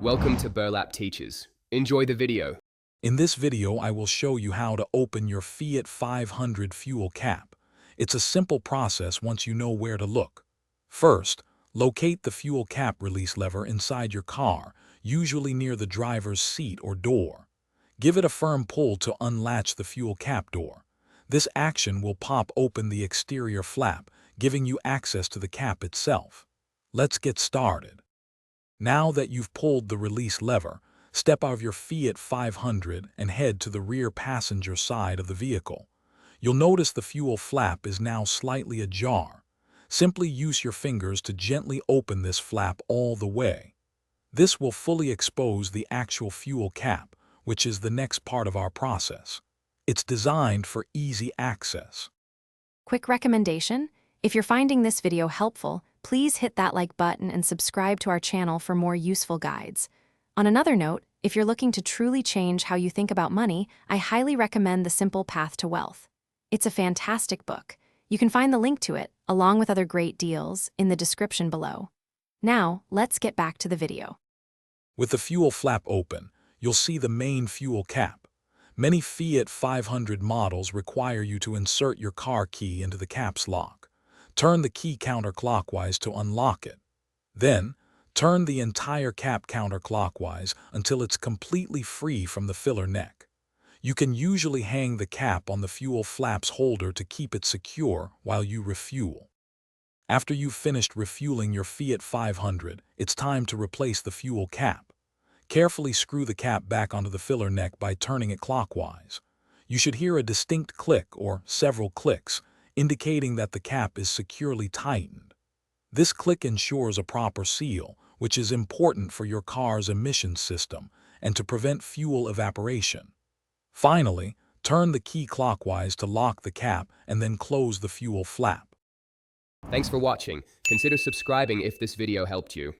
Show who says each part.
Speaker 1: Welcome to Burlap Teachers. Enjoy the video.
Speaker 2: In this video, I will show you how to open your Fiat 500 fuel cap. It's a simple process once you know where to look. First, locate the fuel cap release lever inside your car, usually near the driver's seat or door. Give it a firm pull to unlatch the fuel cap door. This action will pop open the exterior flap, giving you access to the cap itself. Let's get started. Now that you've pulled the release lever, step out of your Fiat 500 and head to the rear passenger side of the vehicle. You'll notice the fuel flap is now slightly ajar. Simply use your fingers to gently open this flap all the way. This will fully expose the actual fuel cap, which is the next part of our process. It's designed for easy access.
Speaker 3: Quick recommendation: if you're finding this video helpful, please hit that like button and subscribe to our channel for more useful guides. On another note, if you're looking to truly change how you think about money, I highly recommend The Simple Path to Wealth. It's a fantastic book. You can find the link to it, along with other great deals, in the description below. Now, let's get back to the video.
Speaker 2: With the fuel flap open, you'll see the main fuel cap. Many Fiat 500 models require you to insert your car key into the cap's lock. Turn the key counterclockwise to unlock it. Then, turn the entire cap counterclockwise until it's completely free from the filler neck. You can usually hang the cap on the fuel flap's holder to keep it secure while you refuel. After you've finished refueling your Fiat 500, it's time to replace the fuel cap. Carefully screw the cap back onto the filler neck by turning it clockwise. You should hear a distinct click or several clicks, indicating that the cap is securely tightened. This click ensures a proper seal, which is important for your car's emissions system and to prevent fuel evaporation. Finally, turn the key clockwise to lock the cap and then close the fuel flap.
Speaker 1: Thanks for watching. Consider subscribing if this video helped you.